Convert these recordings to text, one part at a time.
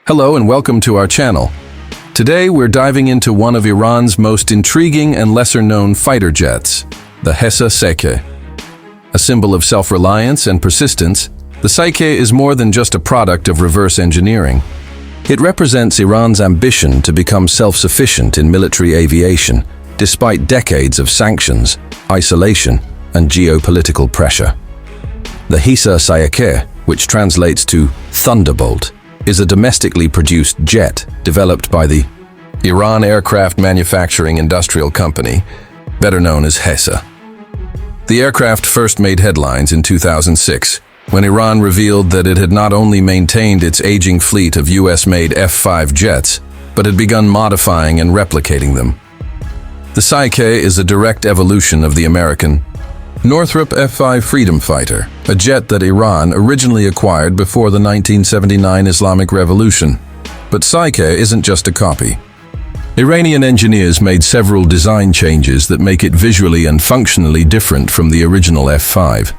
Hello and welcome to our channel. Today we're diving into one of Iran's most intriguing and lesser-known fighter jets, the HESA Saeqeh. A symbol of self-reliance and persistence, the Saeqeh is more than just a product of reverse engineering. It represents Iran's ambition to become self-sufficient in military aviation, despite decades of sanctions, isolation, and geopolitical pressure. The HESA Saeqeh, which translates to Thunderbolt, is a domestically produced jet developed by the Iran Aircraft Manufacturing Industrial Company, better known as HESA. The aircraft first made headlines in 2006, when Iran revealed that it had not only maintained its aging fleet of US-made F-5 jets, but had begun modifying and replicating them. The Saeqeh is a direct evolution of the American Northrop F-5 Freedom Fighter, a jet that Iran originally acquired before the 1979 Islamic Revolution. But Saeqeh isn't just a copy. Iranian engineers made several design changes that make it visually and functionally different from the original F-5.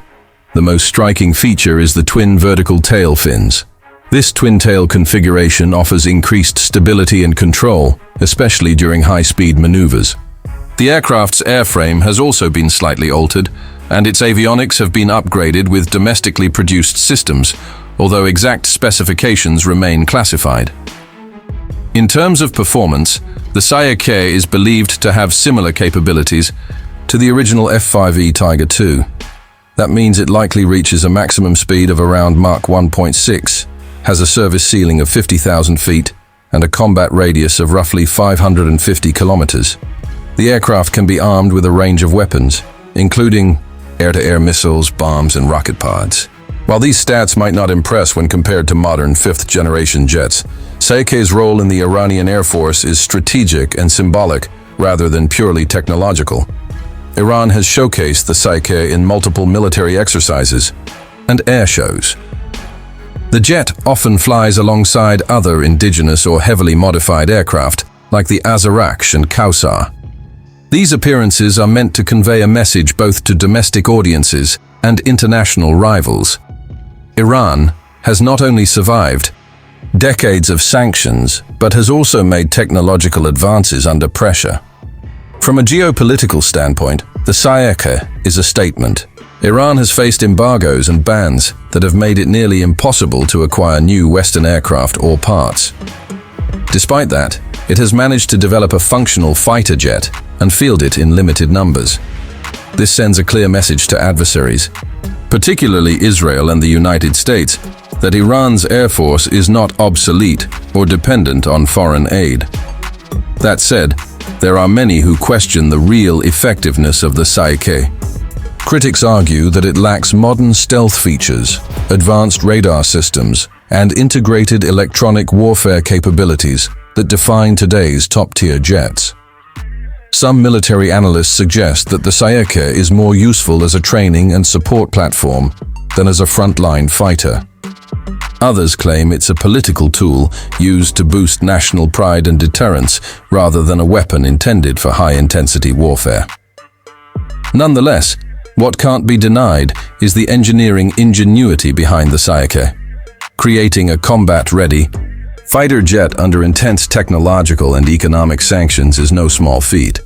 The most striking feature is the twin vertical tail fins. This twin-tail configuration offers increased stability and control, especially during high-speed maneuvers. The aircraft's airframe has also been slightly altered, and its avionics have been upgraded with domestically produced systems, although exact specifications remain classified. In terms of performance, the Saeqeh is believed to have similar capabilities to the original F-5E Tiger II. That means it likely reaches a maximum speed of around Mach 1.6, has a service ceiling of 50,000 feet, and a combat radius of roughly 550 kilometers. The aircraft can be armed with a range of weapons, including air-to-air missiles, bombs, and rocket pods. While these stats might not impress when compared to modern fifth-generation jets, Saeqeh's role in the Iranian Air Force is strategic and symbolic rather than purely technological. Iran has showcased the Saeqeh in multiple military exercises and air shows. The jet often flies alongside other indigenous or heavily modified aircraft, like the Azarakhsh and Kausar. These appearances are meant to convey a message both to domestic audiences and international rivals. Iran has not only survived decades of sanctions, but has also made technological advances under pressure. From a geopolitical standpoint, the Saeqeh is a statement. Iran has faced embargoes and bans that have made it nearly impossible to acquire new Western aircraft or parts. Despite that, it has managed to develop a functional fighter jet and field it in limited numbers. This sends a clear message to adversaries, particularly Israel and the United States, that Iran's air force is not obsolete or dependent on foreign aid. That said, there are many who question the real effectiveness of the Saeqeh. Critics argue that it lacks modern stealth features, advanced radar systems, and integrated electronic warfare capabilities that define today's top-tier jets. Some military analysts suggest that the Saeqeh is more useful as a training and support platform than as a frontline fighter. Others claim it's a political tool used to boost national pride and deterrence rather than a weapon intended for high-intensity warfare. Nonetheless, what can't be denied is the engineering ingenuity behind the Saeqeh. Creating a combat-ready fighter jet under intense technological and economic sanctions is no small feat.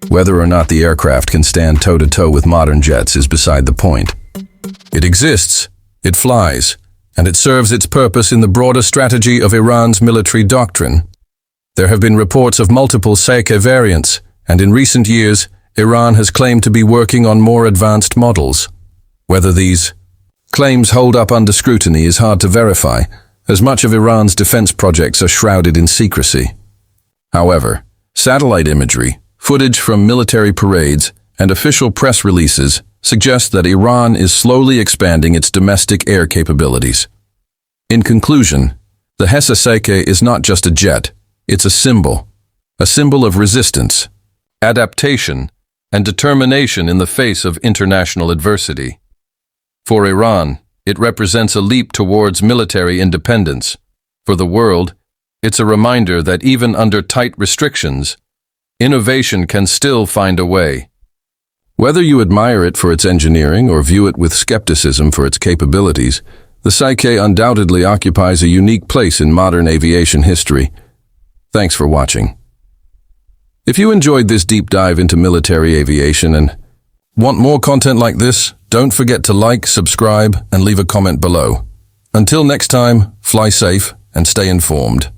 Whether or not the aircraft can stand toe-to-toe with modern jets is beside the point. It exists, it flies, and it serves its purpose in the broader strategy of Iran's military doctrine. There have been reports of multiple Saeqeh variants, and in recent years, Iran has claimed to be working on more advanced models. Whether these claims hold up under scrutiny is hard to verify, as much of Iran's defense projects are shrouded in secrecy. However, satellite imagery, footage from military parades, and official press releases suggest that Iran is slowly expanding its domestic air capabilities. In conclusion, the HESA Saeqeh is not just a jet, it's a symbol of resistance, adaptation, and determination in the face of international adversity. For Iran, it represents a leap towards military independence. For the world, it's a reminder that even under tight restrictions, innovation can still find a way. Whether you admire it for its engineering or view it with skepticism for its capabilities, the Saeqeh undoubtedly occupies a unique place in modern aviation history. Thanks for watching. If you enjoyed this deep dive into military aviation and want more content like this, don't forget to like, subscribe, and leave a comment below. Until next time, fly safe and stay informed.